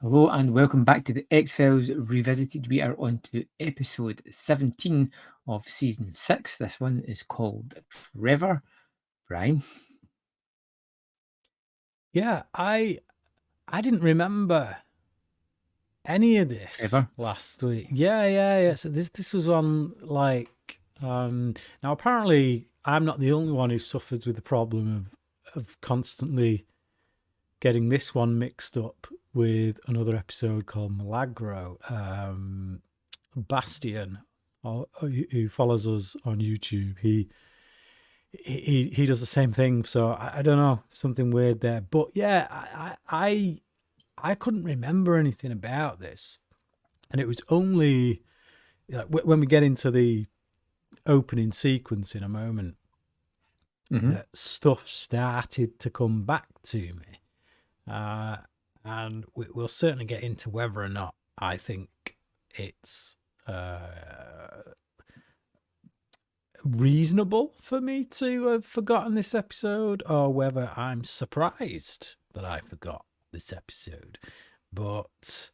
Hello and welcome back to the X-Files Revisited. We are on to episode 17 of season 6. This one is called Trevor. Brian? Yeah, I didn't remember any of this Trevor? last week. Yeah. So this was on now apparently I'm not the only one who suffers with the problem of constantly getting this one mixed up with another episode called Milagro. Bastian, who follows us on YouTube, he does the same thing. So I don't know, something weird there. But yeah, I couldn't remember anything about this, and it was only like when we get into the opening sequence in a moment that stuff started to come back to me, and we'll certainly get into whether or not I think it's reasonable for me to have forgotten this episode, or whether I'm surprised that I forgot this episode. But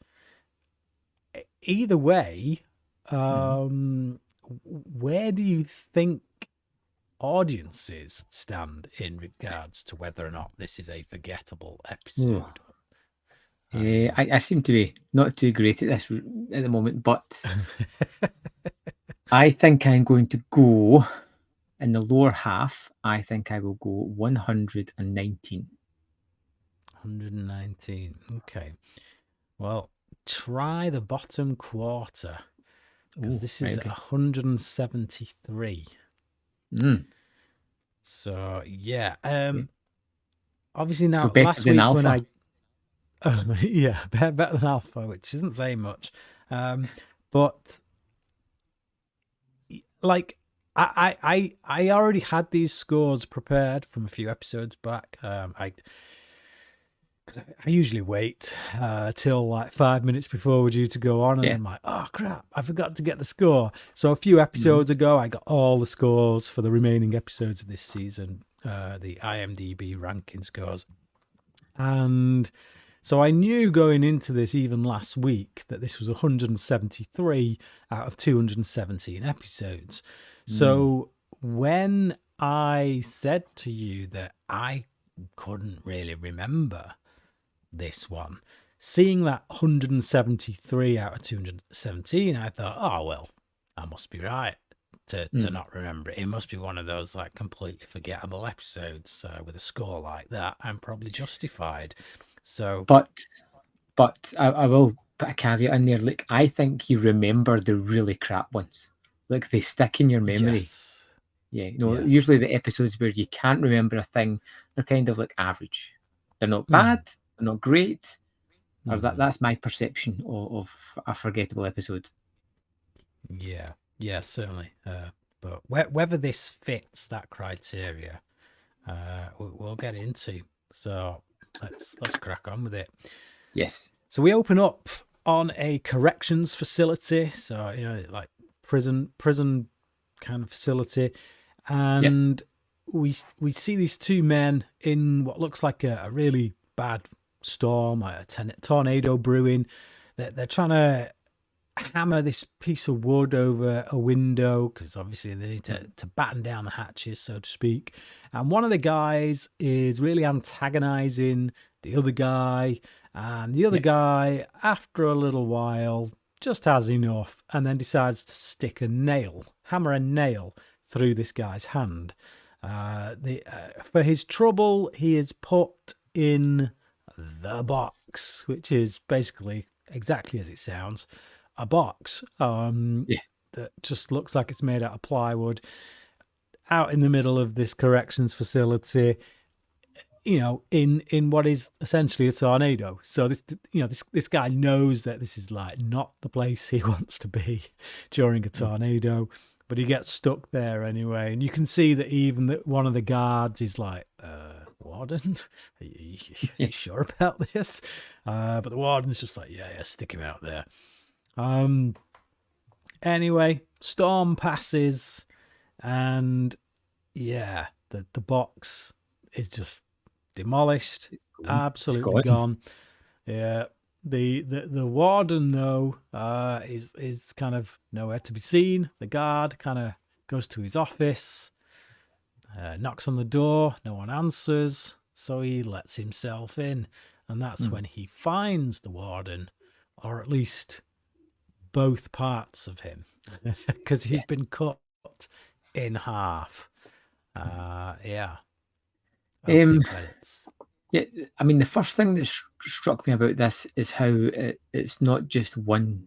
either way, where do you think audiences stand in regards to whether or not this is a forgettable episode? I seem to be not too great at this at the moment, but I think I'm going to go in the lower half. I think I will go 119. 119. Okay. Well, try the bottom quarter, because this is 173. So yeah. Obviously now, so better last than week Alpha. when I yeah, better than Alpha, which isn't saying much. But like I already had these scores prepared from a few episodes back. I usually wait till like 5 minutes before we're due to go on, and I'm like, oh crap, I forgot to get the score. So a few episodes ago, I got all the scores for the remaining episodes of this season, the IMDb ranking scores. And so I knew going into this, even last week, that this was 173 out of 217 episodes. So when I said to you that I couldn't really remember this one, seeing that 173 out of 217, I thought, oh, well, I must be right to not remember it. It must be one of those like completely forgettable episodes with a score like that. I'm probably justified. So, but I will put a caveat in there. Like, I think you remember the really crap ones. Like, they stick in your memory. yes. Yeah, Yes. usually the episodes where you can't remember a thing, they're kind of like average. They're not bad, they're not great. Or that's my perception of a forgettable episode. Yeah, certainly. But whether this fits that criteria, we'll get into. So let's crack on with it. Yes. So we open up on a corrections facility, so like prison kind of facility, and we see these two men in what looks like a really bad storm, a tornado brewing. They're trying to hammer this piece of wood over a window, because obviously they need to batten down the hatches, so to speak. And one of the guys is really antagonizing the other guy, and the other guy, after a little while, just has enough and then decides to stick hammer a nail through this guy's hand. For his trouble, he is put in the box, which is basically exactly as it sounds, a box that just looks like it's made out of plywood, out in the middle of this corrections facility, in what is essentially a tornado. So this guy knows that this is like not the place he wants to be during a tornado, but he gets stuck there anyway. And you can see that even one of the guards is like, Warden, are you sure about this? But the warden's just like, yeah, stick him out there. Anyway, storm passes, and yeah, the box is just demolished, absolutely gone. Yeah, The warden though is kind of nowhere to be seen. The guard kind of goes to his office, knocks on the door, no one answers, so he lets himself in, and that's when he finds the warden, or at least both parts of him, because he's been cut in half. Yeah. Opening credits. Yeah, I mean, the first thing that struck me about this is how it's not just one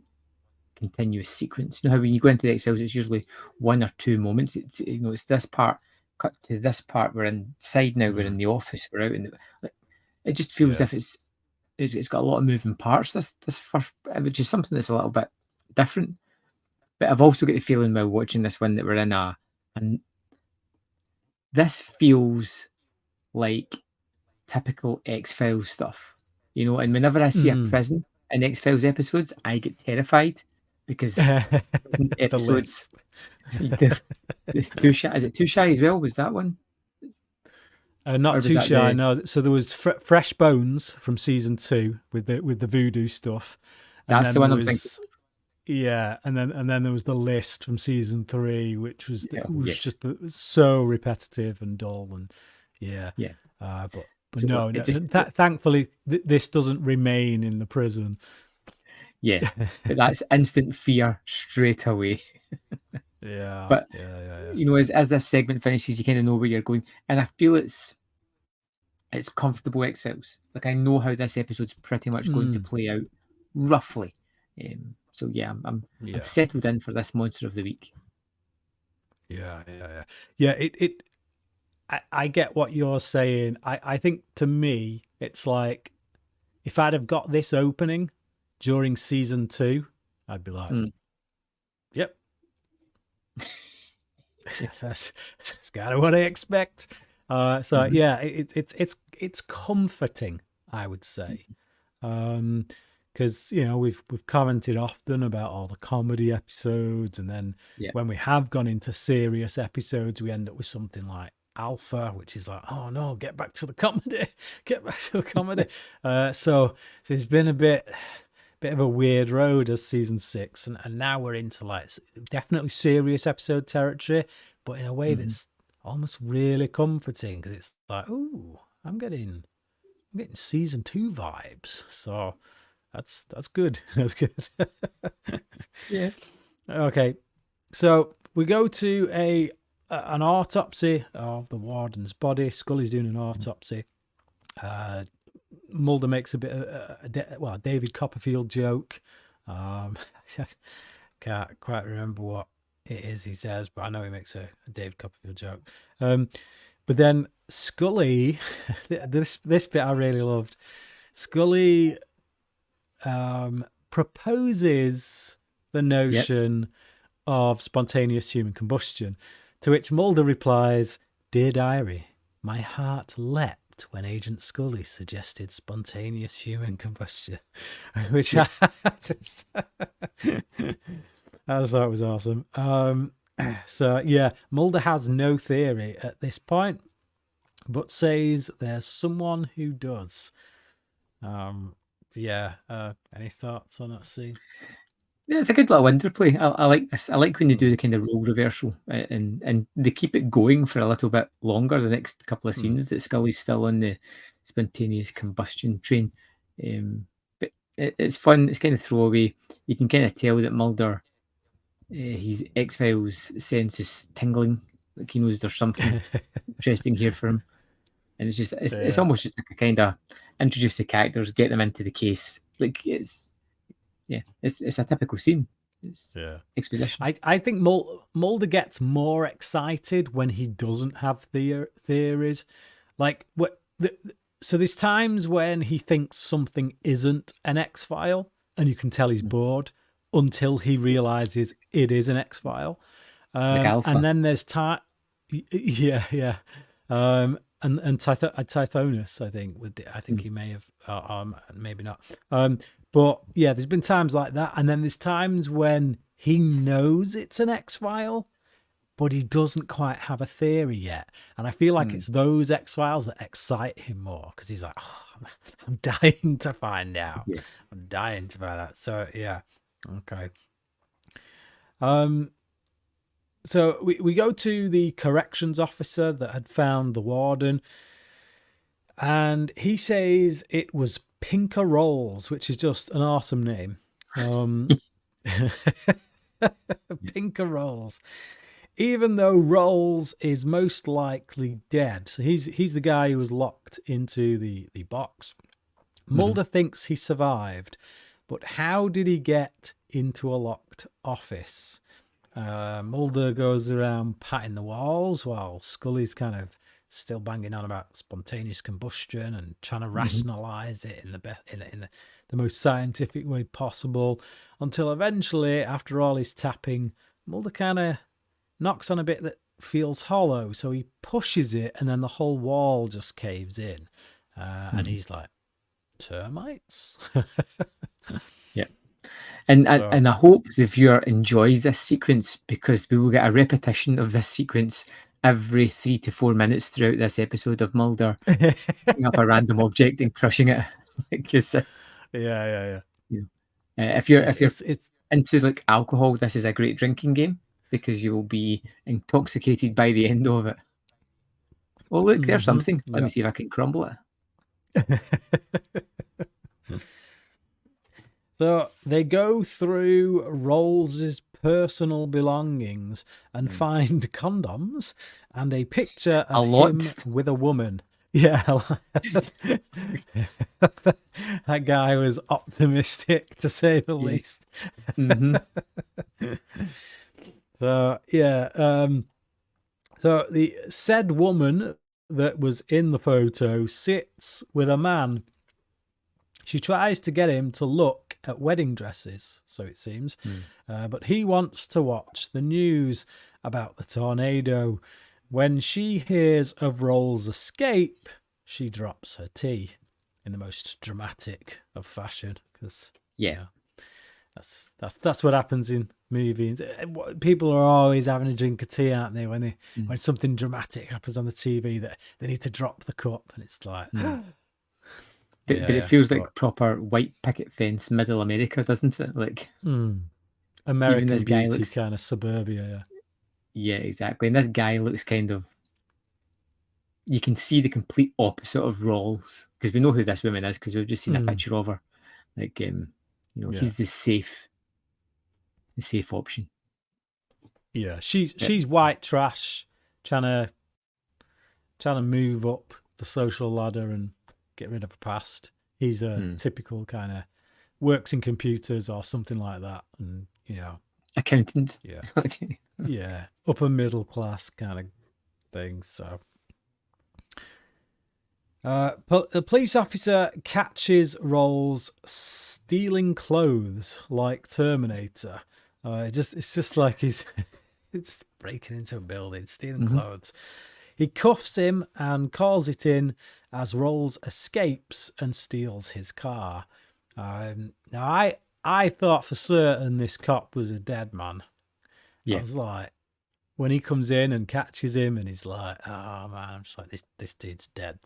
continuous sequence. You know how when you go into the X-Files, it's usually one or two moments. It's it's this part cut to this part. We're inside now. We're in the office. We're out in the. Like, it just feels as if it's got a lot of moving parts. This first, which is something that's a little bit different. But I've also got the feeling while watching this one that we're in and this feels like typical X-Files stuff, and whenever I see a prison in X-Files episodes, I get terrified because prison episodes, the Too Shy, is it Too Shy as well? Was that one? Not Too Shy, no. So there was Fresh Bones from season 2 with the voodoo stuff. That's the one I'm thinking. Yeah, and then there was The List from season 3, which was just so repetitive and dull, and but so no, thankfully this doesn't remain in the prison. Yeah, but that's instant fear straight away. But as this segment finishes, you kind of know where you're going, and I feel it's comfortable X-Files. Like, I know how this episode's pretty much going to play out roughly. So yeah, I'm settled in for this monster of the week. Yeah. I get what you're saying. I think to me, it's like if I'd have got this opening during season 2, I'd be like, yep. That's kind of what I expect. It's comforting, I would say. Because we've commented often about all the comedy episodes, and then when we have gone into serious episodes, we end up with something like Alpha, which is like, oh no, get back to the comedy. So it's been a bit of a weird road as season 6, and now we're into like definitely serious episode territory, but in a way that's almost really comforting, because it's like, oh, I'm getting season 2 vibes. So that's good. That's good. Yeah. Okay. So we go to an autopsy of the warden's body. Scully's doing an autopsy. Mulder makes a bit of a David Copperfield joke. Can't quite remember what it is he says, but I know he makes a David Copperfield joke. But then Scully, this bit I really loved. Scully proposes the notion of spontaneous human combustion, to which Mulder replies, "Dear diary, my heart leapt when Agent Scully suggested spontaneous human combustion," which I just thought was awesome. So yeah, Mulder has no theory at this point, but says there's someone who does. Any thoughts on that scene? Yeah, it's a good little interplay. I like this. I like when they do the kind of role reversal, and they keep it going for a little bit longer. The next couple of scenes that Scully's still on the spontaneous combustion train, but it's fun. It's kind of throwaway. You can kind of tell that Mulder, his X-Files sense is tingling. Like, he knows there's something interesting here for him, and it's almost just like a kind of introduce the characters, get them into the case. Like, it's a typical scene. It's exposition. I think Mulder gets more excited when he doesn't have theories. Like, so there's times when he thinks something isn't an X-File, and you can tell he's bored until he realizes it is an X-File. Like Alpha. And then there's time. Yeah. And Tithonus, I think he may have, maybe not. But yeah, there's been times like that, and then there's times when he knows it's an X-File, but he doesn't quite have a theory yet. And I feel like it's those X-Files that excite him more, because he's like, oh, I'm dying to find out. Yeah. I'm dying to find out. So, yeah. Okay. So we go to the corrections officer that had found the warden, and he says it was Pinker Rolls, which is just an awesome name. Pinker Rolls. Even though Rolls is most likely dead. So he's the guy who was locked into the box. Mulder thinks he survived, but how did he get into a locked office? Mulder goes around patting the walls while Scully's kind of still banging on about spontaneous combustion and trying to rationalize it in the most scientific way possible, until eventually, after all his tapping, Mulder kind of knocks on a bit that feels hollow, so he pushes it and then the whole wall just caves in, and he's like, termites? Yeah. And I hope the viewer enjoys this sequence, because we will get a repetition of this sequence every 3 to 4 minutes throughout this episode of Mulder picking up a random object and crushing it. Because this, yeah. if you're into like alcohol, this is a great drinking game, because you will be intoxicated by the end of it. Oh, look, there's something. Let me see if I can crumble it. So they go through Rolls' personal belongings and find condoms and a picture of him with a woman. Yeah. That guy was optimistic, to say the least. So, yeah. So the said woman that was in the photo sits with a man. She tries to get him to look at wedding dresses, so it seems, but he wants to watch the news about the tornado. When she hears of Rolls' escape, she drops her tea in the most dramatic of fashion, because that's what happens in movies. People are always having a drink of tea, aren't they? When something dramatic happens on the TV, that they need to drop the cup, and it's like. But it feels like proper white picket fence middle America, doesn't it? Like American this guy Beauty, looks kind of suburbia. Yeah, exactly. And this guy looks kind of, you can see the complete opposite of Rolls, because we know who this woman is, because we've just seen a picture of her. Like, he's the safe option. Yeah, she's white trash, trying to move up the social ladder and get rid of a past. He's a typical kind of works in computers or something like that, and accountant. Yeah. Yeah, upper middle class kind of thing. So the police officer catches Rolls stealing clothes like Terminator. It's just like it's breaking into a building, stealing clothes. He cuffs him and calls it in as Rolls escapes and steals his car. Now, I thought for certain this cop was a dead man. Yeah. I was like, when he comes in and catches him and he's like, oh man, I'm just like, this dude's dead.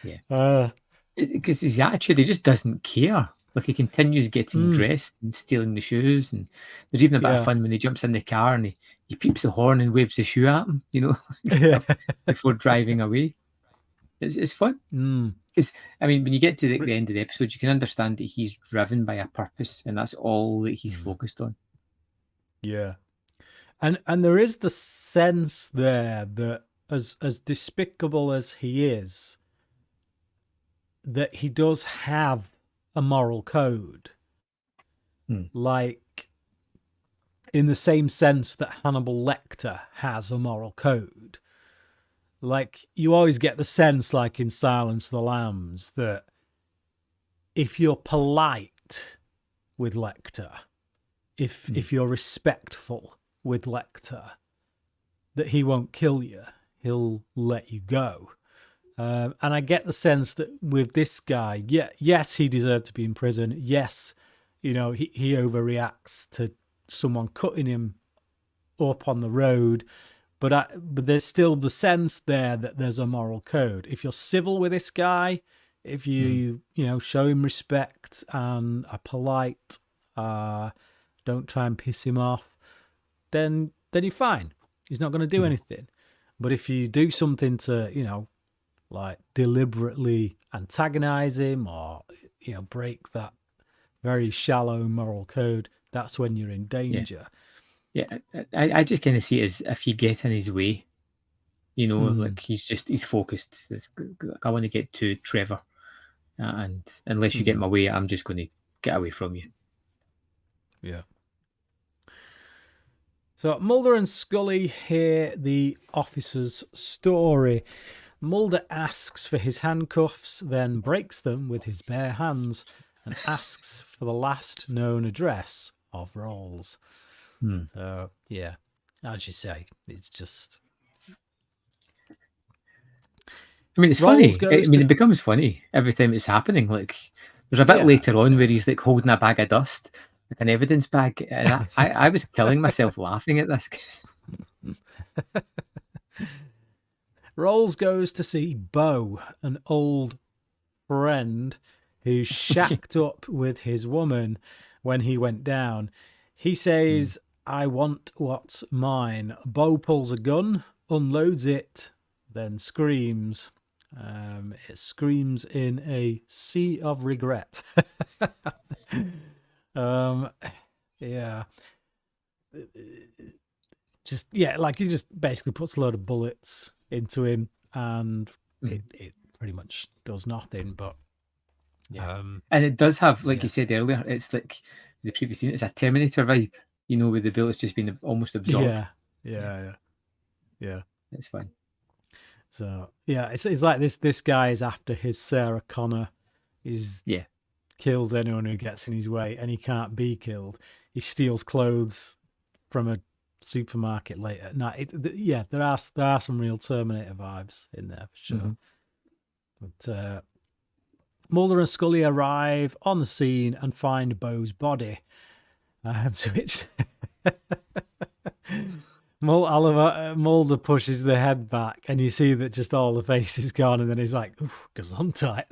Yeah. Because his attitude, he just doesn't care. Like, he continues getting dressed and stealing the shoes, and there's even a bit of fun when he jumps in the car and he peeps the horn and waves the shoe at him, before driving away. It's fun. Because, I mean, when you get to the end of the episode, you can understand that he's driven by a purpose, and that's all that he's focused on. Yeah. And there is the sense there that as despicable as he is, that he does have a moral code, like in the same sense that Hannibal Lecter has a moral code. Like, you always get the sense, like in Silence of the Lambs, that if you're polite with Lecter, if you're respectful with Lecter, that he won't kill you, he'll let you go. And I get the sense that with this guy, yes, he deserved to be in prison. Yes, he overreacts to someone cutting him up on the road, but there's still the sense there that there's a moral code. If you're civil with this guy, if you show him respect and are polite, don't try and piss him off, then you're fine. He's not going to do anything. But if you do something to, like deliberately antagonize him or, break that very shallow moral code, that's when you're in danger. Yeah, I just kind of see it as if you get in his way, like he's focused. Like, I want to get to Trevor, and unless you get in my way, I'm just going to get away from you. Yeah. So Mulder and Scully hear the officer's story. Mulder asks for his handcuffs, then breaks them with his bare hands and asks for the last known address of Rolls. So, yeah, as you say, it's just... I mean, it's funny. It becomes funny every time it's happening. Like, there's a bit later on where he's like holding a bag of dust, like an evidence bag, and I was killing myself laughing at this. Rolls goes to see Beau, an old friend who shacked up with his woman when he went down. He says, I want what's mine. Beau pulls a gun, unloads it, then screams. It screams in a sea of regret. Yeah. Like he just basically puts a load of bullets into him, and it pretty much does nothing. But and it does have, like you said earlier, it's like the previous scene. It's a Terminator vibe, with the bullets just being almost absorbed. Yeah. It's fine. So it's like this guy is after his Sarah Connor. Kills anyone who gets in his way, and he can't be killed. He steals clothes from a supermarket later. No, there are some real Terminator vibes in there for sure. But Mulder and Scully arrive on the scene and find Beau's body. To which Mulder pushes the head back, and you see that just all the face is gone, and then he's like, "Gesundheit."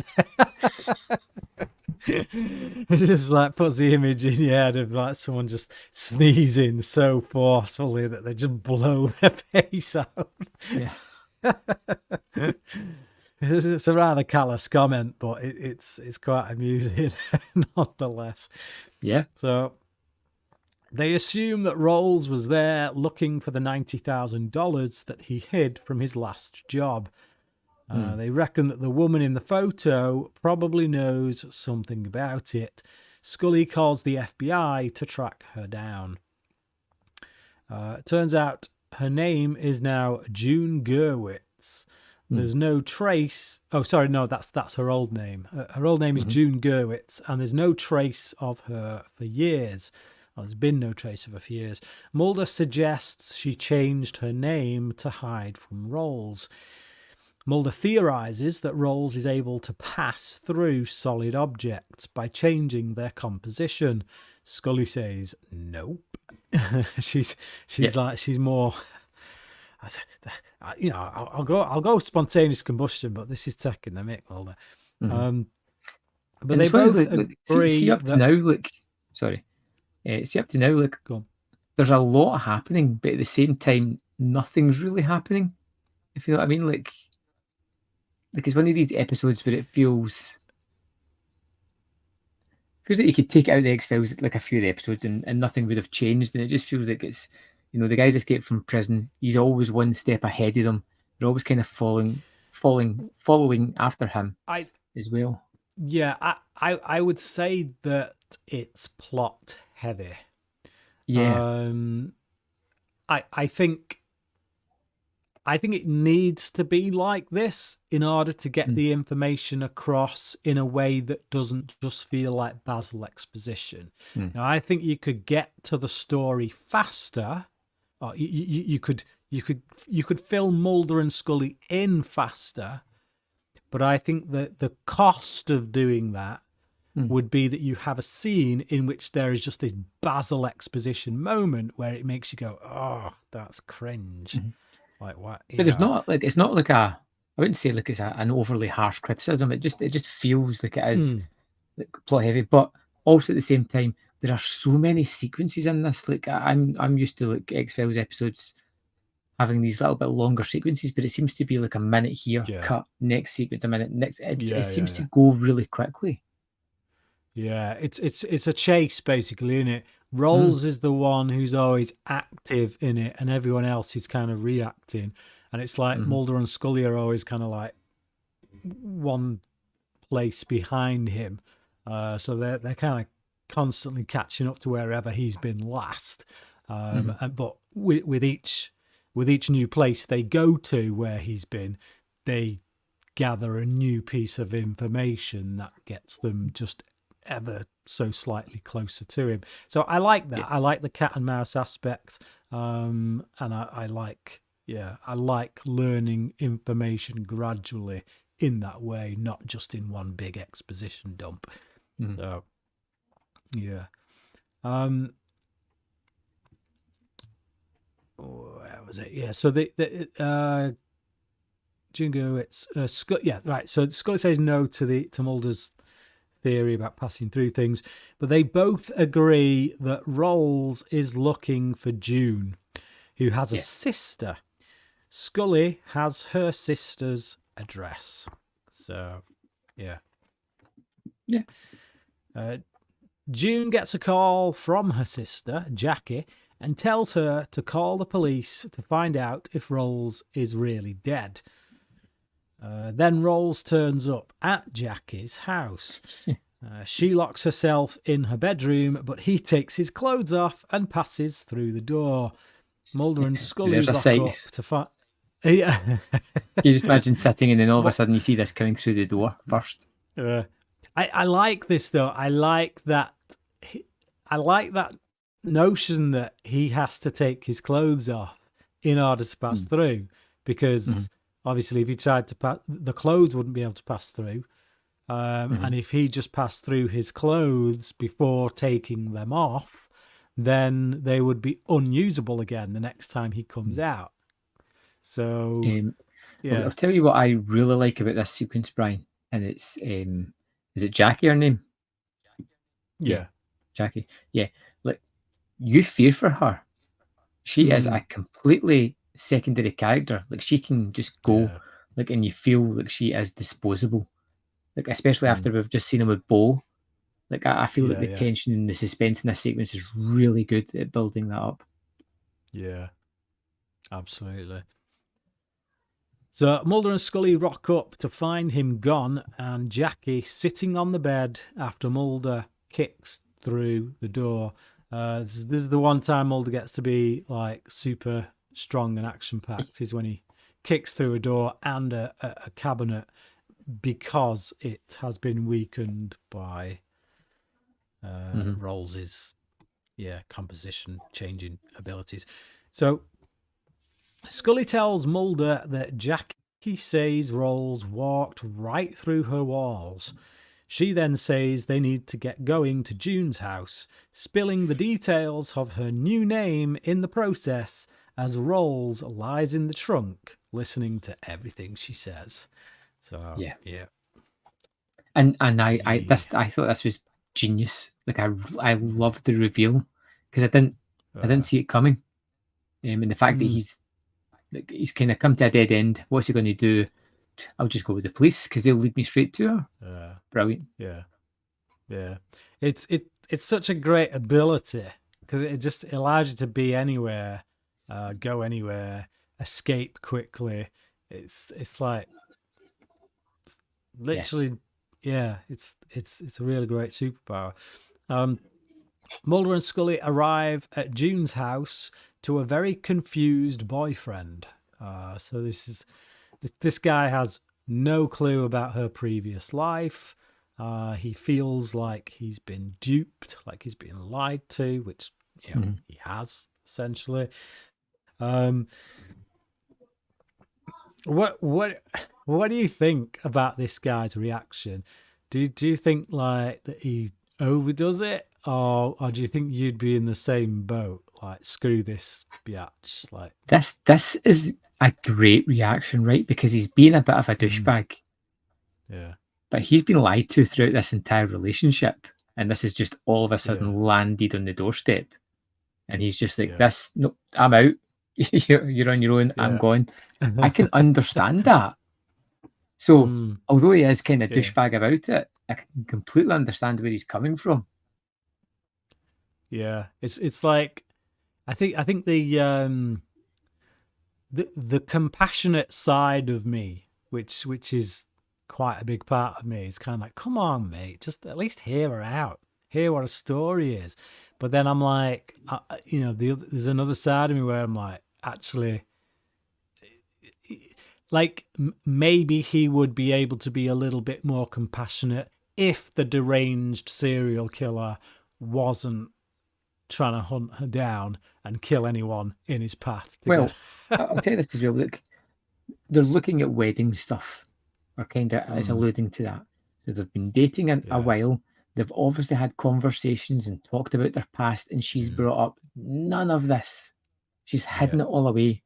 It just like puts the image in your head of like someone just sneezing so forcefully that they just blow their face out. Yeah. It's a rather callous comment, but it's quite amusing nonetheless. Yeah. So they assume that Rolls was there looking for the $90,000 that he hid from his last job. They reckon that the woman in the photo probably knows something about it. Scully calls the FBI to track her down. Turns out her name is now June Gerwitz. There's no trace... Oh, sorry, no, that's her old name. Her old name is June Gerwitz, and there's no trace of her for years. Well, there's been no trace of her for years. Mulder suggests she changed her name to hide from Rolls. Mulder theorizes that Rolls is able to pass through solid objects by changing their composition. Scully says, nope. she's like, she's more... I'll go spontaneous combustion, but this is taking the mick, Mulder. But they both agree. See up to now, sorry. See up to now, there's a lot happening, but at the same time, nothing's really happening. If you know what I mean, like it's one of these episodes where it feels like you could take out the X-Files, like a few of the episodes, and nothing would have changed, and it just feels like it's, the guy's escaped from prison. He's always one step ahead of them. They're always kind of following after him as well. Yeah, I would say that it's plot heavy. Yeah. I think it needs to be like this in order to get the information across in a way that doesn't just feel like Basil exposition. Now, I think you could get to the story faster, or you could film Mulder and Scully in faster, but I think that the cost of doing that would be that you have a scene in which there is just this Basil exposition moment where it makes you go, "Oh, that's cringe." Like what? But there's not like it's not like a I wouldn't say like it's an overly harsh criticism. It just feels like it is like plot heavy, but also at the same time there are so many sequences in this. Like I'm used to like X-Files episodes having these little bit longer sequences, but it seems to be like a minute here, cut, next sequence, a minute, next. It seems to go really quickly. Yeah, it's a chase basically, isn't it? Rolls is the one who's always active in it, and everyone else is kind of reacting. And it's like Mulder and Scully are always kind of like one place behind him, so they're kind of constantly catching up to wherever he's been last. But with each new place they go to where he's been, they gather a new piece of information that gets them just ever so slightly closer to him. So I like that. Yeah. I like the cat and mouse aspect, and I like learning information gradually in that way, not just in one big exposition dump. So yeah. Where was it? Yeah. So the Jungo, it's yeah, right. So Scully says no to Mulder's theory about passing through things, but they both agree that Rolls is looking for June, who has a sister. Scully has her sister's address. So, yeah. June gets a call from her sister, Jackie, and tells her to call the police to find out if Rolls is really dead. Then Rolls turns up at Jackie's house. She locks herself in her bedroom, but he takes his clothes off and passes through the door. Mulder and Scully rock up to find... Yeah. You just imagine sitting and then all of a sudden you see this coming through the door first. I like this though. I like that notion that he has to take his clothes off in order to pass through, because obviously if he tried to pass, the clothes wouldn't be able to pass through. And if he just passed through his clothes before taking them off, then they would be unusable again the next time he comes out. So, I'll tell you what I really like about this sequence, Brian, and it's is it Jackie her name? Yeah. Jackie. Yeah, like you fear for her. She is a completely secondary character. Like she can just go, like, and you feel like she is disposable. Like especially after we've just seen him with Bo. Like I feel like the tension and the suspense in this sequence is really good at building that up. Yeah, absolutely. So Mulder and Scully rock up to find him gone and Jackie sitting on the bed after Mulder kicks through the door. This is the one time Mulder gets to be like super strong and action-packed, is when he kicks through a door and a cabinet, because it has been weakened by Rolls' composition changing abilities. So Scully tells Mulder that Jackie says Rolls walked right through her walls. She then says they need to get going to June's house, spilling the details of her new name in the process as Rolls lies in the trunk listening to everything she says. So yeah. And I thought this was genius. Like I loved the reveal because I didn't see it coming. And the fact that he's kind of come to a dead end. What's he going to do? I'll just go with the police because they'll lead me straight to her. Brilliant. Yeah. It's such a great ability because it just allows you to be anywhere, go anywhere, escape quickly. It's like literally, it's a really great superpower. Mulder and Scully arrive at June's house to a very confused boyfriend. So this guy has no clue about her previous life. He feels like he's been duped, like he's been lied to, which he has essentially. What do you think about this guy's reaction Do you think like that he overdoes it, or do you think you'd be in the same boat? Like, screw this biatch. Like, This is a great reaction, right? Because he's been a bit of a mm, douchebag, yeah, but he's been lied to throughout this entire relationship, and this has just all of a yeah, sudden landed on the doorstep, and he's just like, yeah, "This, no, I'm out. You're on your own. I'm yeah. gone." I can understand that. So, Mm, although he is kind of yeah, douchebag about it, I can completely understand where he's coming from. yeah. It's like I think the compassionate side of me, which is quite a big part of me, is kind of like, come on, mate, just at least hear her out, hear what a story is. But then I'm like, there's another side of me where I'm like, actually, like maybe he would be able to be a little bit more compassionate if the deranged serial killer wasn't trying to hunt her down and kill anyone in his path to Well, get. I'll tell you this as well. Look, they're looking at wedding stuff, or kind of is Mm, alluding to that. So they've been dating a yeah. while. They've obviously had conversations and talked about their past, and she's Mm, brought up none of this. She's yeah. hidden it all away.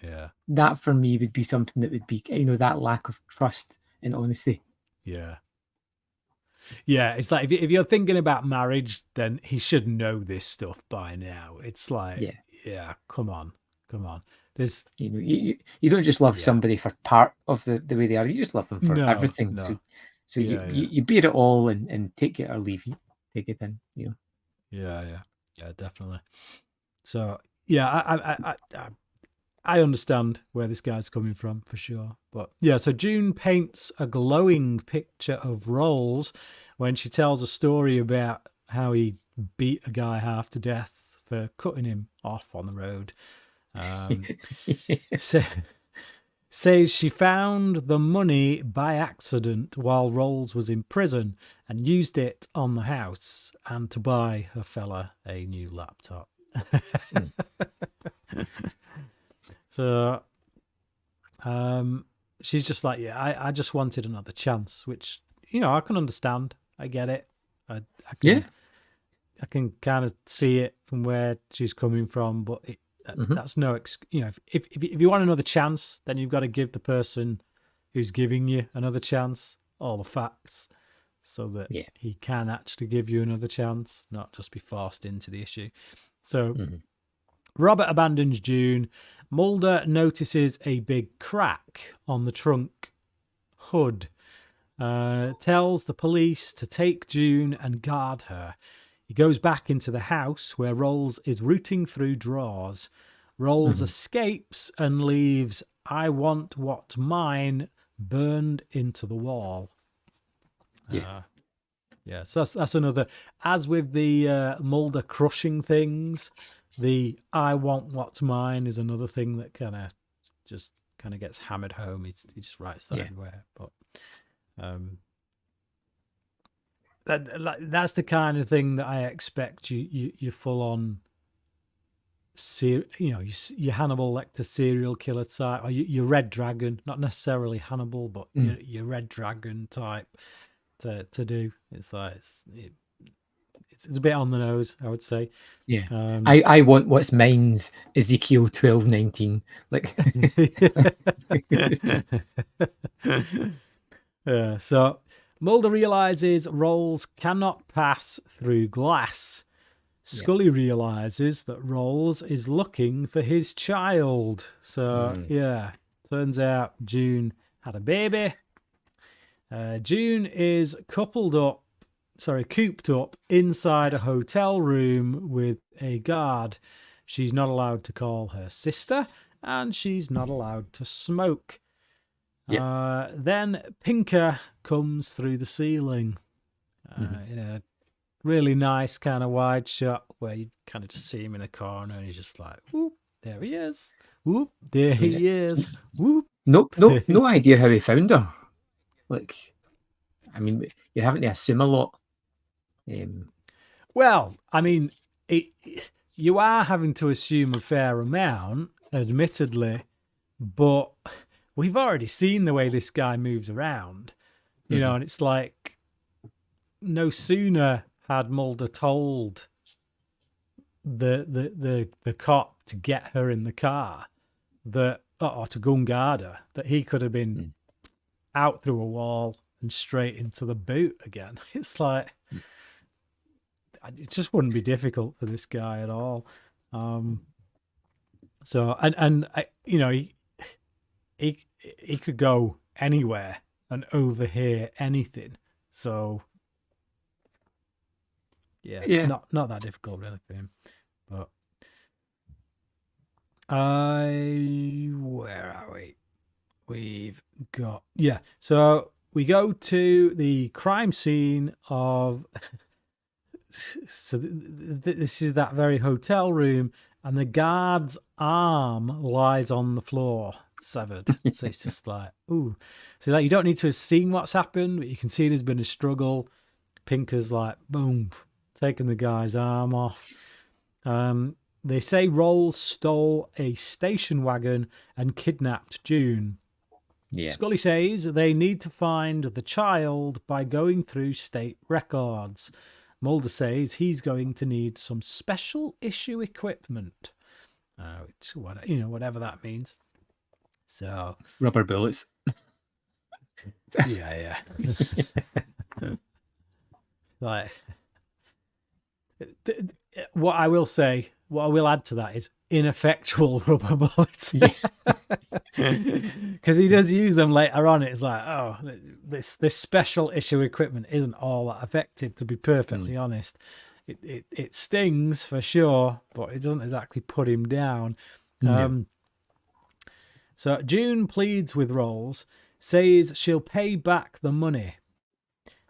Yeah. That for me would be something that would be, that lack of trust and honesty. Yeah. Yeah. It's like if you're thinking about marriage, then he should know this stuff by now. It's like, Yeah. yeah, come on. Come on. There's, You don't just love yeah. somebody for part of the way they are. You just love them for No, everything. So no. so Yeah. Yeah. you bear it all and take it or leave it. Take it in. Yeah. Yeah. Yeah. Definitely. So, yeah, I understand where this guy's coming from for sure. But yeah, so June paints a glowing picture of Rolls when she tells a story about how he beat a guy half to death for cutting him off on the road. Sa- Says she found the money by accident while Rolls was in prison and used it on the house and to buy her fella a new laptop. Mm. So she's just like, yeah, I just wanted another chance, which, I can understand. I get it. I Yeah. can kind of see it from where she's coming from, but Mhm. that's no if you want another chance, then you've got to give the person who's giving you another chance all the facts so that Yeah. he can actually give you another chance, not just be forced into the issue. So Mhm. Robert abandons June. Mulder notices a big crack on the trunk hood. Tells the police to take June and guard her. He goes back into the house where Rolls is rooting through drawers. Rolls Mhm. escapes and leaves "I want what mine" burned into the wall. Yeah. Yeah, so that's another. As with the Mulder crushing things, the "I want what's mine" is another thing that kind of gets hammered home. He just writes that Yeah. everywhere. But that's the kind of thing that I expect you full on. Your Hannibal Lecter serial killer type, or your Red Dragon, not necessarily Hannibal, but Mm. your Red Dragon type to do. It's like it's a bit on the nose, I would say. Yeah. Um, I want what's mine's Ezekiel 12:19. Like yeah, so Mulder realizes Rolls cannot pass through glass. yeah. Scully realizes that Rolls is looking for his child. So, Mm. yeah, turns out June had a baby. June is cooped up inside a hotel room with a guard. She's not allowed to call her sister, and she's not allowed to smoke. Yeah. Then Pinker comes through the ceiling Mhm. in a really nice kind of wide shot where you kind of just see him in a corner and he's just like, whoop, there he is. Whoop, there Yeah. he is. Whoop, No, there he no is. idea how he found her. Like, I mean, you're having to assume a lot. Well, I mean, you are having to assume a fair amount, admittedly, but we've already seen the way this guy moves around. you know, and it's like no sooner had Mulder told the cop to get her in the car or to go and guard her, that he could have been out through a wall and straight into the boot again. It's like it just wouldn't be difficult for this guy at all. So you know, he could go anywhere and overhear anything. So yeah. Not that difficult really for him. But where are we? We've got so we go to the crime scene of so this is that very hotel room, and the guard's arm lies on the floor, severed. So it's just like, ooh. So like, you don't need to have seen what's happened, but you can see there's been a struggle. Pinker's like, boom, taking the guy's arm off. They say Rolls stole a station wagon and kidnapped June. Yeah. Scully says they need to find the child by going through state records. Mulder says he's going to need some special issue equipment, whatever that means. So rubber bullets. Yeah. Like, what I will add to that is ineffectual rubber bullets. Because he does use them later on. It's like, oh, this special issue equipment isn't all that effective, to be perfectly honest. It stings for sure, but it doesn't exactly put him down. So June pleads with Rolls, says she'll pay back the money,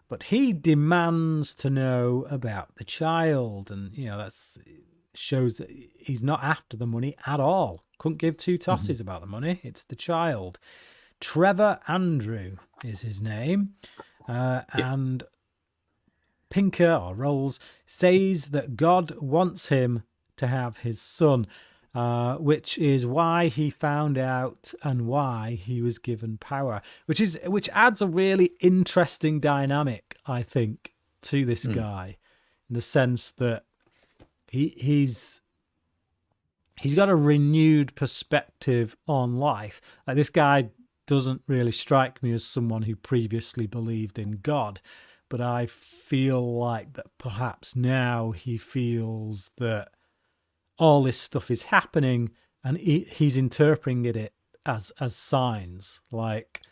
but he demands to know about the child, and that shows that he's not after the money at all. Couldn't give two tosses about the money. It's the child. Trevor Andrew is his name, and Pinker, or Rolls, says that God wants him to have his son, which is why he found out and why he was given power, which adds a really interesting dynamic, I think, to this guy, in the sense that he's got a renewed perspective on life. Like, this guy doesn't really strike me as someone who previously believed in God, but I feel like that perhaps now he feels that all this stuff is happening, and he's interpreting it as signs. Like,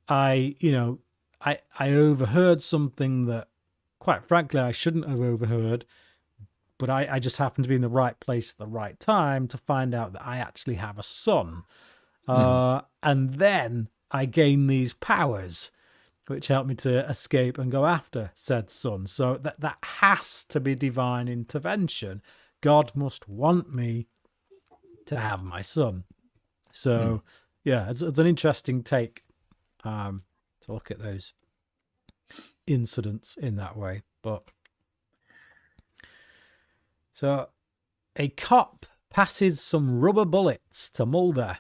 I overheard something that, quite frankly, I shouldn't have overheard, but I just happened to be in the right place at the right time to find out that I actually have a son. And then I gain these powers, which help me to escape and go after said son. So that has to be divine intervention. God must want me to have my son. So, it's an interesting take to look at those incidents in that way. But so a cop passes some rubber bullets to Mulder.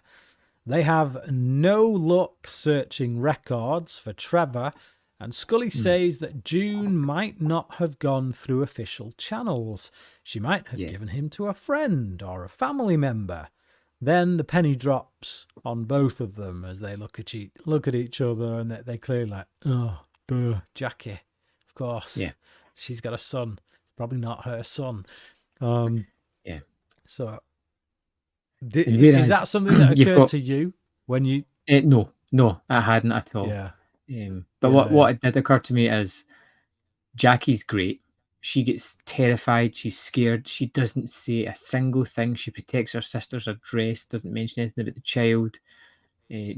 They have no luck searching records for Trevor, and Scully says that June might not have gone through official channels. She might have given him to a friend or a family member. Then the penny drops on both of them as they look at each other, and they clearly like, oh, duh, Jackie, of course. Yeah, she's got a son. It's probably not her son. So, is that something that occurred to you when you? No, I hadn't at all. But what did occur to me is Jackie's great. She gets terrified. She's scared. She doesn't say a single thing. She protects her sister's address. Doesn't mention anything about the child.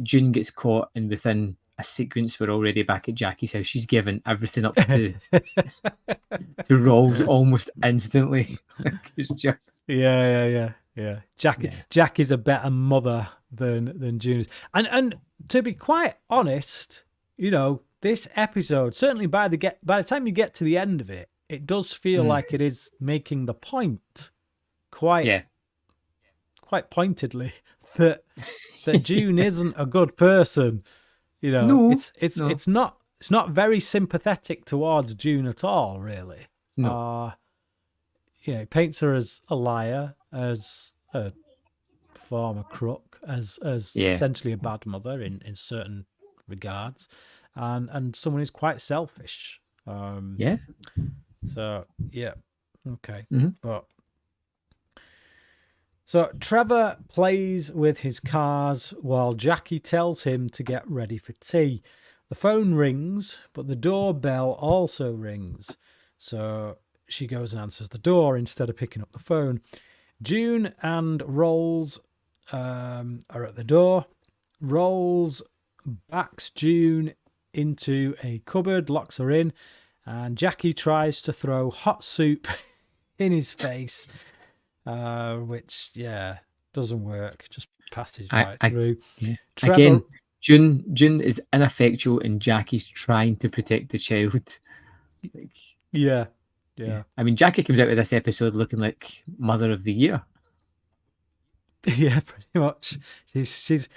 June gets caught, and within a sequence, we're already back at Jackie's house. She's given everything up to Rolls almost instantly. It's just Jack is a better mother than June is. And to be quite honest, this episode, certainly by the time you get to the end of it, it does feel like it is making the point quite pointedly that June isn't a good person. No, it's not very sympathetic towards June at all, really. no. It paints her as a liar, as a former crook, as Yeah. essentially a bad mother in certain regards, and someone who's quite selfish. Yeah. So yeah, okay, Mm-hmm. but. So Trevor plays with his cars while Jackie tells him to get ready for tea. The phone rings, but the doorbell also rings. So she goes and answers the door instead of picking up the phone. June and Rolls are at the door. Rolls backs June into a cupboard, locks her in, and Jackie tries to throw hot soup in his face. Which doesn't work. Just passes right through. Yeah. Trevor, Again, June is ineffectual, and Jackie's trying to protect the child. yeah. I mean, Jackie comes out of this episode looking like Mother of the Year. Yeah, pretty much. She's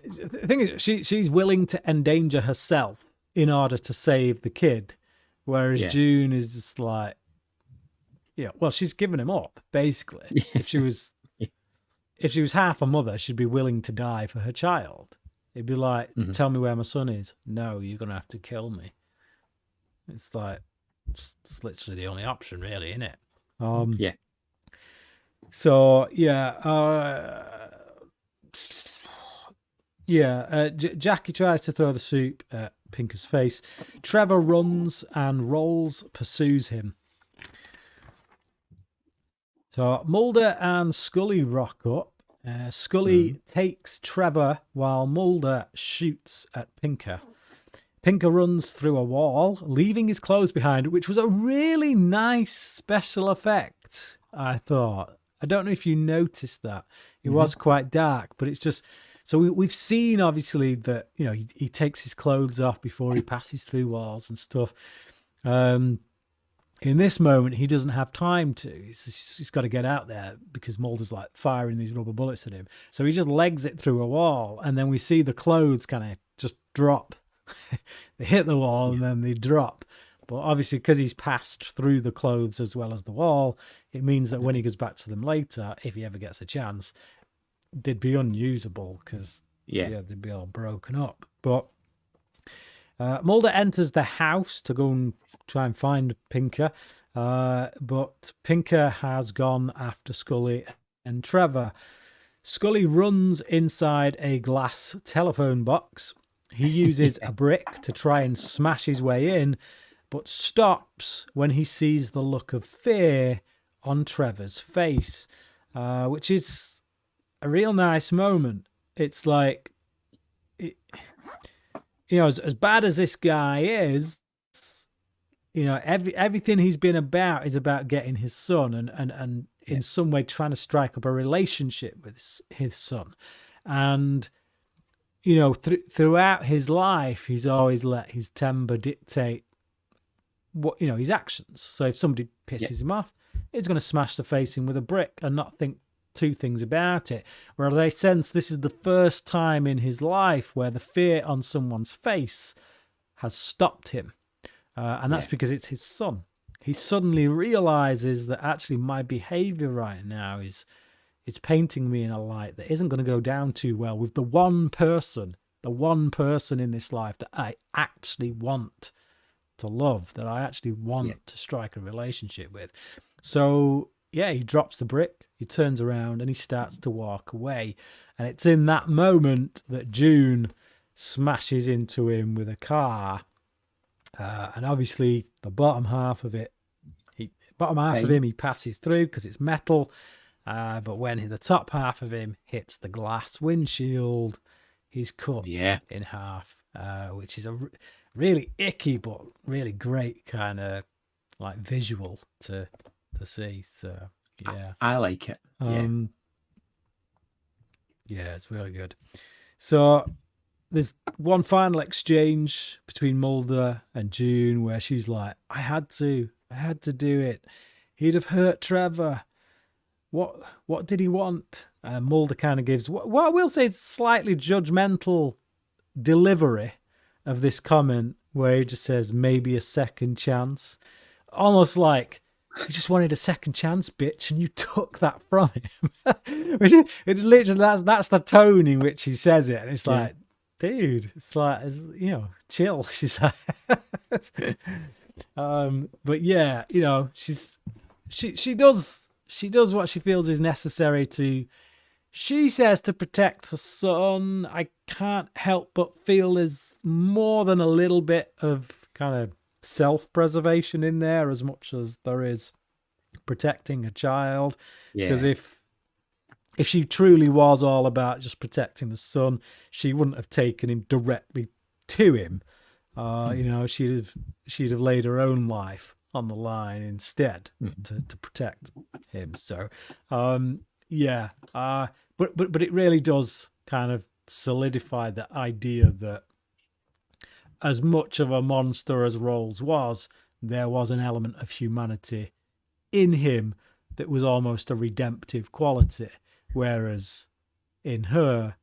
the thing is she's willing to endanger herself in order to save the kid, whereas June is just like, well, she's given him up basically. Yeah. If she was half a mother, she'd be willing to die for her child. It'd be like, tell me where my son is. No, you're gonna have to kill me. It's like it's literally the only option, really, isn't it? Yeah. So Jackie tries to throw the soup at Pinker's face. Trevor runs and Rolls pursues him. So Mulder and Scully rock up. Scully takes Trevor while Mulder shoots at Pinker. Pinker runs through a wall, leaving his clothes behind, which was a really nice special effect, I thought. I don't know if you noticed that. It was quite dark, but it's just... So we've seen, obviously, that he takes his clothes off before he passes through walls and stuff. In this moment, he doesn't have time to. He's got to get out there because Mulder's like firing these rubber bullets at him. So he just legs it through a wall, and then we see the clothes kind of just drop. They hit the wall and then they drop. But obviously, because he's passed through the clothes as well as the wall, it means that when he goes back to them later, if he ever gets a chance, they'd be unusable because they'd be all broken up. But Mulder enters the house to go and try and find Pinker, but Pinker has gone after Scully and Trevor. Scully runs inside a glass telephone box. He uses a brick to try and smash his way in, but stops when he sees the look of fear on Trevor's face, which is a real nice moment. It's like, as bad as this guy is, everything he's been about is about getting his son and in some way trying to strike up a relationship with his son. And, throughout his life, he's always let his temper dictate what, his actions. So if somebody pisses him off, he's going to smash the face in with a brick and not think two things about it. Whereas I sense this is the first time in his life where the fear on someone's face has stopped him. And that's because it's his son. He suddenly realizes that actually my behavior right now is painting me in a light that isn't going to go down too well with the one person in this life that I actually want to love, that I actually want to strike a relationship with. So, he drops the brick, he turns around and he starts to walk away. And it's in that moment that June smashes into him with a car. And obviously the bottom half of him he passes through because it's metal. But when the top half of him hits the glass windshield, he's cut in half, which is a really icky but really great kind of like visual to see. So I like it. It's really good. So there's one final exchange between Mulder and June where she's like, I had to do it. He'd have hurt Trevor. What did he want? Mulder kind of gives what I will say is slightly judgmental delivery, of this comment where he just says maybe a second chance, almost like he just wanted a second chance, bitch, and you took that from him. Which is, it literally that's the tone in which he says it, and it's like, dude, it's like, you know, chill. She's like, but yeah, you know, she does what she feels is necessary to. She says to protect her son. I can't help but feel there's more than a little bit of kind of self-preservation in there, as much as there is protecting a child. Because if she truly was all about just protecting the son, she wouldn't have taken him directly to him. You know, she'd have laid her own life on the line instead to protect him. So, yeah. But it really does kind of solidify the idea that as much of a monster as Rolls was, there was an element of humanity in him that was almost a redemptive quality. Whereas in her,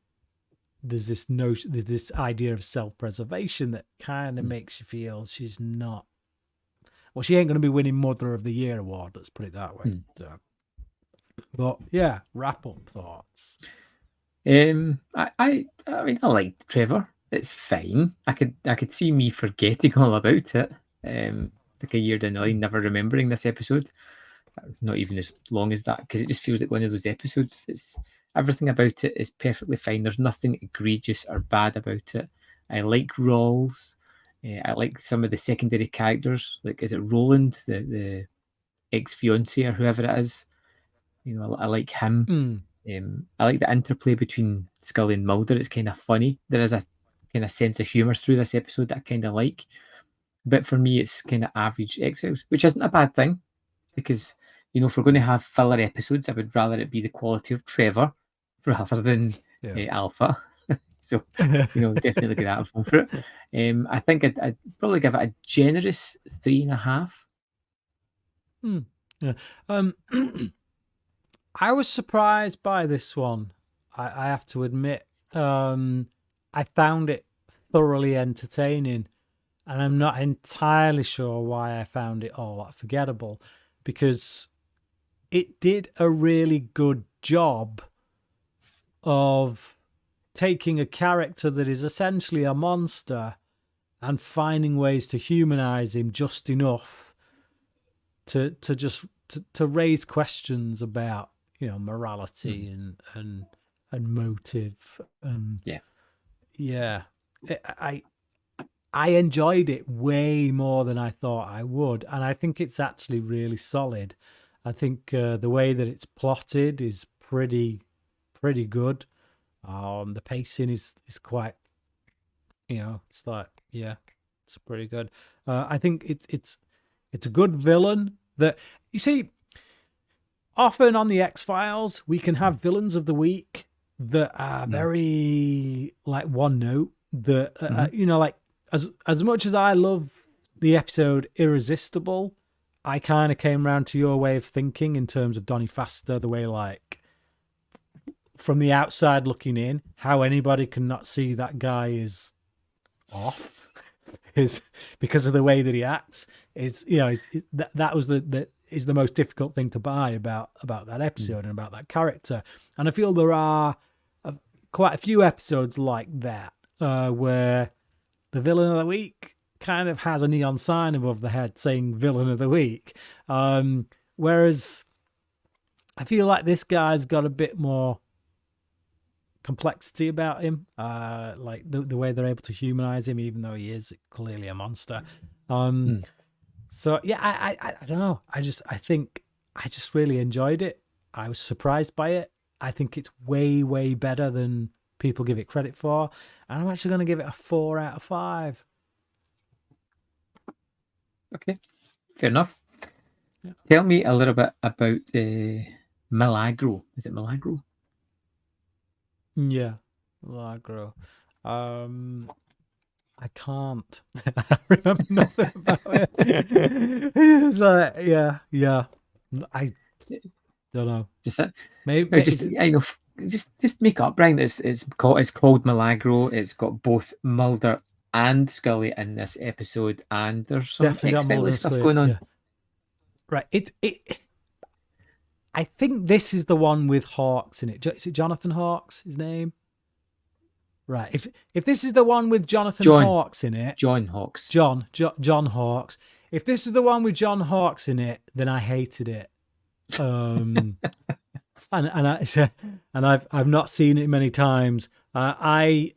there's this idea of self-preservation that kind of makes you feel she's not. Well, she ain't going to be winning Mother of the Year award. Let's put it that way. So, but yeah, wrap up thoughts. I mean, I liked Trevor. It's fine. I could see me forgetting all about it. Like a year down the line, never remembering this episode. Not even as long as that, because it just feels like one of those episodes. It's everything about it is perfectly fine. There's nothing egregious or bad about it. I like Rawls. I like some of the secondary characters. Like, is it Roland, the ex-fiance or whoever it is? You know, I like him. I like the interplay between Scully and Mulder. It's kind of funny. There is a kind of sense of humour through this episode that I kind of like. But for me, it's kind of average X-Files, which isn't a bad thing, because, you know, if we're going to have filler episodes, I would rather it be the quality of Trevor rather than Alpha. So, you know, definitely get that phone for it. I think I'd probably give it a generous 3.5. Yeah. I was surprised by this one. I have to admit. I found it thoroughly entertaining, and I'm not entirely sure why I found it all that forgettable, because it did a really good job of taking a character that is essentially a monster and finding ways to humanize him just enough to raise questions about, you know, morality and motive. I enjoyed it way more than I thought I would, and I think it's actually really solid. I think the way that it's plotted is pretty good. The pacing is quite, you know, it's like, yeah, it's pretty good. I think it's a good villain. That, you see, often on the X-Files we can have villains of the week that are very like one note. That you know, like as much as I love the episode Irresistible, I kind of came around to your way of thinking in terms of Donny Faster, the way, like, from the outside looking in, how anybody can not see that guy is off is because of the way that he acts. It's, you know, that was is the most difficult thing to buy about that episode and about that character. And I feel there are quite a few episodes like that where the villain of the week kind of has a neon sign above the head saying villain of the week. Whereas I feel like this guy's got a bit more complexity about him, like the way they're able to humanize him, even though he is clearly a monster. So yeah, I don't know. I think I just really enjoyed it. I was surprised by it. I think it's way better than people give it credit for, and I'm actually going to give it a 4 out of 5. Okay, fair enough. Yeah. Tell me a little bit about Milagro. Is it Milagro? Yeah, Milagro. I can't. I remember nothing about it. It's like, yeah. I don't know. Just that. Maybe just I know. Just make up, Brian. It's called Milagro. It's got both Mulder and Scully in this episode, and there's some Definitely got Mulder X-Files and stuff Scully, going on. yeah. Right. I think this is the one with Hawkes in it. Is it Jonathan Hawkes, his name? Right. If this is the one with Jonathan Hawkes in it, John Hawkes. John Hawkes. If this is the one with John Hawkes in it, then I hated it. And I've not seen it many times. I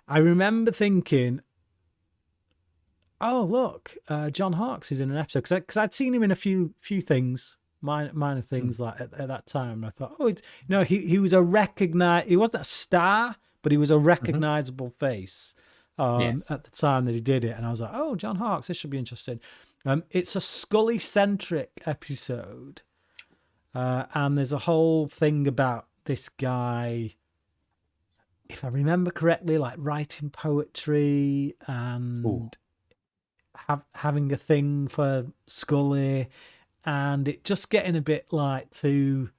remember thinking, oh look, John Hawkes is in an episode, because I'd seen him in a few things, minor things like at that time. And I thought, he was he wasn't a star, but he was a recognizable face at the time that he did it. And I was like, oh, John Hawkes, this should be interesting. It's a Scully-centric episode, and there's a whole thing about this guy, if I remember correctly, like writing poetry and having a thing for Scully, and it just getting a bit like too,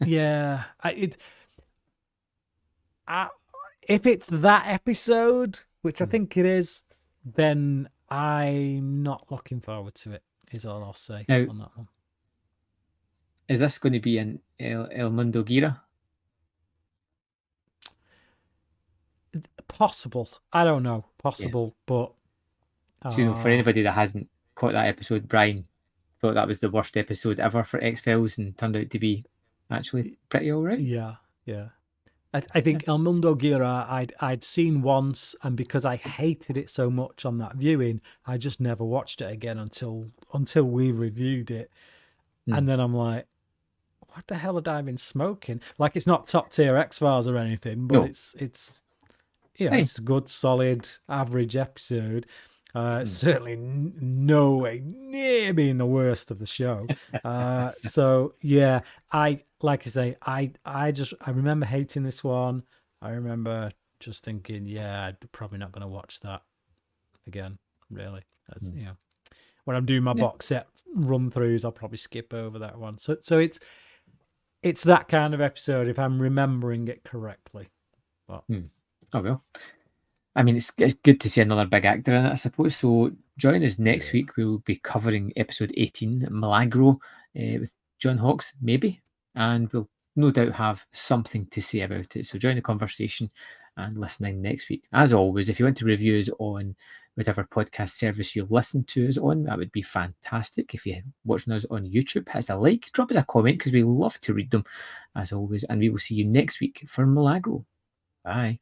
yeah. If it's that episode, which I think it is, then I'm not looking forward to it, is all I'll say on that one. Is this going to be in El Mundo Gira? Possible. I don't know. Possible, but... So, for anybody that hasn't caught that episode, Brian thought that was the worst episode ever for X-Files and turned out to be actually pretty all right. Yeah. I think El Mundo Gira I'd seen once, and because I hated it so much on that viewing, I just never watched it again until we reviewed it. And then I'm like, what the hell had I been smoking? Like, it's not top tier X-Files or anything, but it's it's a good, solid, average episode. Certainly no way near being the worst of the show. So yeah, I remember hating this one. I remember just thinking, I'm probably not going to watch that again. Really, when I'm doing my box set run throughs, I'll probably skip over that one. So it's that kind of episode if I'm remembering it correctly. But oh well. I mean, it's good to see another big actor in it, I suppose. So join us next week. We'll be covering episode 18, Milagro, with John Hawkes, maybe. And we'll no doubt have something to say about it. So join the conversation and listening next week. As always, if you want to review us on whatever podcast service you listen to us on, that would be fantastic. If you're watching us on YouTube, hit us a like, drop us a comment, because we love to read them, as always. And we will see you next week for Milagro. Bye.